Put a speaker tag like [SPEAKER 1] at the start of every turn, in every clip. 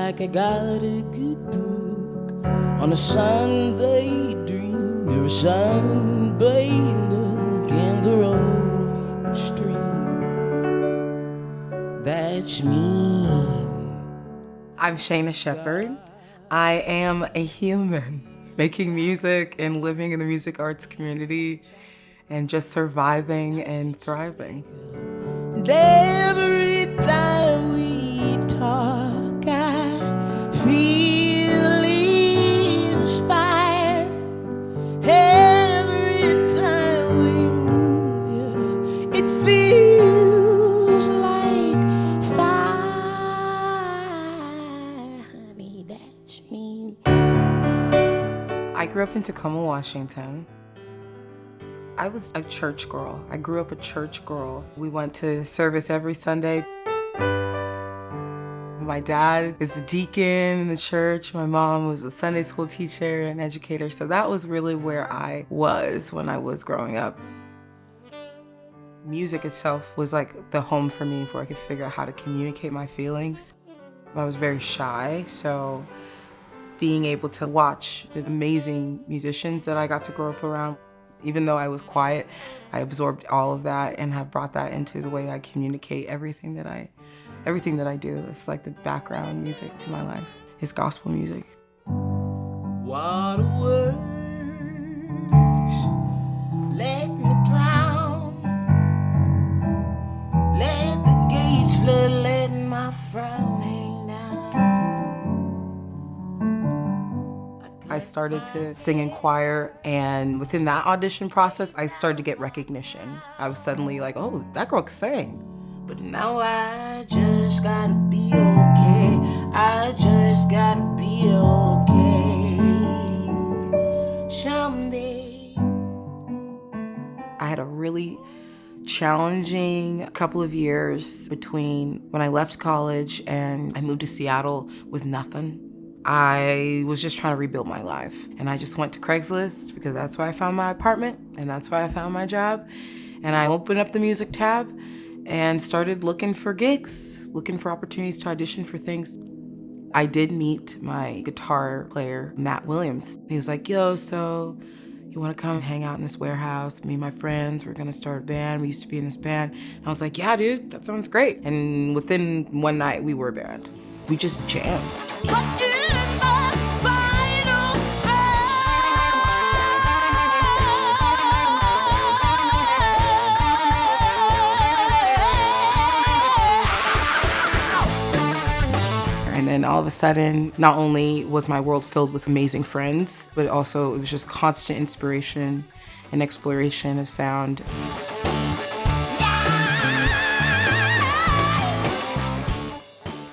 [SPEAKER 1] like I got a good book on a Sunday dream. You're a sunbathed look in the rolling stream. That's me.
[SPEAKER 2] I'm Shaina Shepherd. I am a human making music and living in the music arts community and just surviving and thriving.
[SPEAKER 1] And every time we talk, I feel inspired. Every time we move, yeah, it feels like fire. Honey, that's me.
[SPEAKER 2] I grew up in Tacoma, Washington. I was a church girl. I grew up a church girl. We went to service every Sunday. My dad is a deacon in the church. My mom was a Sunday school teacher and educator. So that was really where I was when I was growing up. Music itself was like the home for me where I could figure out how to communicate my feelings. I was very shy, so being able to watch the amazing musicians that I got to grow up around, even though I was quiet, I absorbed all of that and have brought that into the way I communicate everything that I do. It's like the background music to my life. It's gospel music.
[SPEAKER 1] Water works, let me drown. Let the gates flood, let my frown hang down.
[SPEAKER 2] I started to sing in choir, and within that audition process, I started to get recognition. I was suddenly like, oh, that girl can sing.
[SPEAKER 1] But now I just gotta be okay. I just gotta be okay. Someday.
[SPEAKER 2] I had a really challenging couple of years between when I left college and I moved to Seattle with nothing. I was just trying to rebuild my life. And I just went to Craigslist because that's where I found my apartment and that's where I found my job. And I opened up the music tab and started looking for gigs, looking for opportunities to audition for things. I did meet my guitar player, Matt Williams. He was like, yo, so you wanna come hang out in this warehouse? Me and my friends, we're gonna start a band. We used to be in this band. And I was like, yeah, dude, that sounds great. And within one night, we were a band. We just jammed. And then all of a sudden, not only was my world filled with amazing friends, but also it was just constant inspiration and exploration of sound.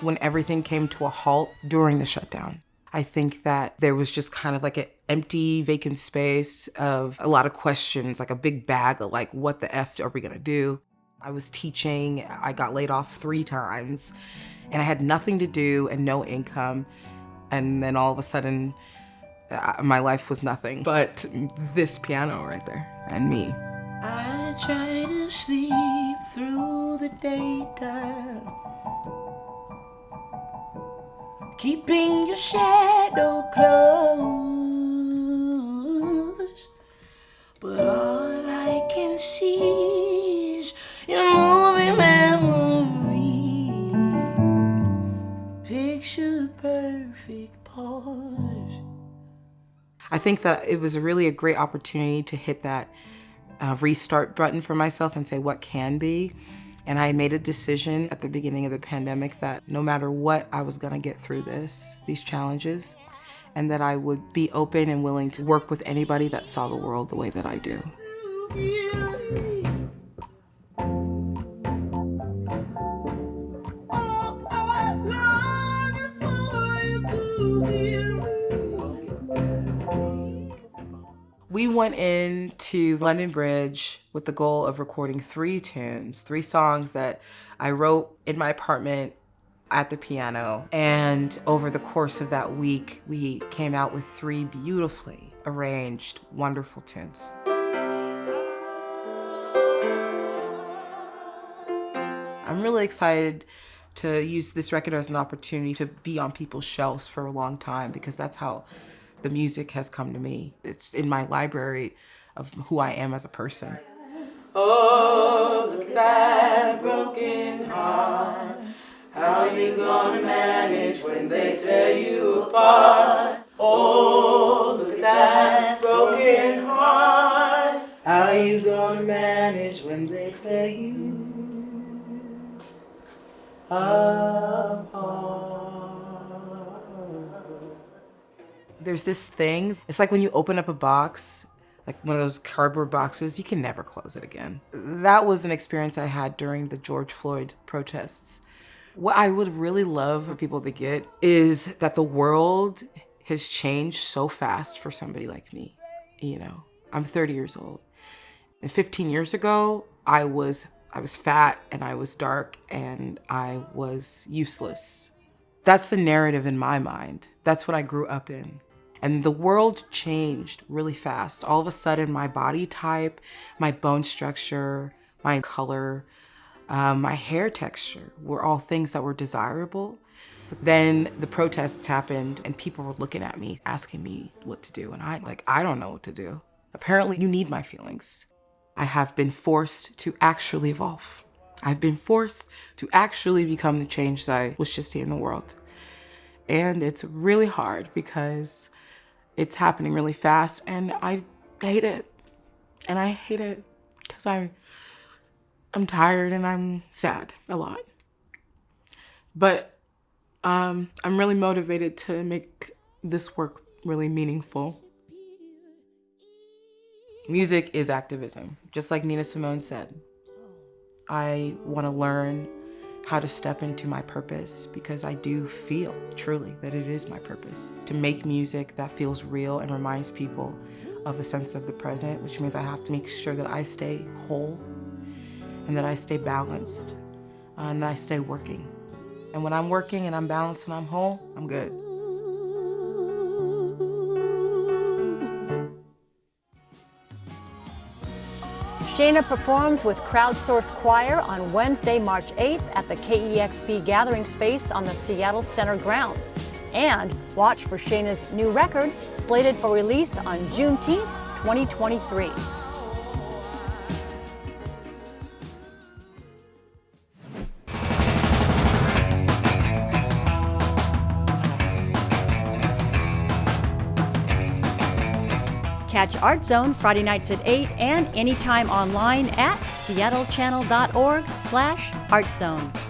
[SPEAKER 2] When everything came to a halt during the shutdown, I think that there was just kind of like an empty, vacant space of a lot of questions, like a big bag of like, what the F are we gonna do? I was teaching, I got laid off 3 times, and I had nothing to do and no income. And then all of a sudden, my life was nothing but this piano right there and me.
[SPEAKER 1] I try to sleep through the daytime, keeping your shadow close, but all I can see is your moving memory. Picture perfect pause.
[SPEAKER 2] I think that it was really a great opportunity to hit that restart button for myself and say what can be. And I made a decision at the beginning of the pandemic that no matter what, I was gonna get through these challenges, and that I would be open and willing to work with anybody that saw the world the way that I do. We went into London Bridge with the goal of recording 3 tunes, 3 songs that I wrote in my apartment at the piano. And over the course of that week, we came out with 3 beautifully arranged, wonderful tunes. I'm really excited to use this record as an opportunity to be on people's shelves for a long time, because that's how the music has come to me. It's in my library of who I am as a person. Oh, look at that broken heart. How you gonna manage when they tear you apart? Oh, look at that broken heart. How you gonna manage when they tear you apart? There's this thing, it's like when you open up a box, like one of those cardboard boxes, you can never close it again. That was an experience I had during the George Floyd protests. What I would really love for people to get is that the world has changed so fast for somebody like me. You know, I'm 30 years old. And 15 years ago, I was fat and I was dark and I was useless. That's the narrative in my mind. That's what I grew up in. And the world changed really fast. All of a sudden, my body type, my bone structure, my color, my hair texture were all things that were desirable. But then the protests happened and people were looking at me, asking me what to do. And I don't know what to do. Apparently, you need my feelings. I have been forced to actually evolve. I've been forced to actually become the change that I wish to see in the world. And it's really hard because it's happening really fast and I hate it. And I hate it because I'm tired and I'm sad a lot. But I'm really motivated to make this work really meaningful. Music is activism, just like Nina Simone said. I want to learn how to step into my purpose because I do feel truly that it is my purpose to make music that feels real and reminds people of a sense of the present, which means I have to make sure that I stay whole and that I stay balanced and I stay working. And when I'm working and I'm balanced and I'm whole, I'm good.
[SPEAKER 3] Shaina performs with Crowdsource Choir on Wednesday, March 8th at the KEXP Gathering Space on the Seattle Center grounds. And watch for Shaina's new record, slated for release on Juneteenth, 2023. Catch Art Zone Friday nights at 8 and anytime online at seattle.gov/artzone.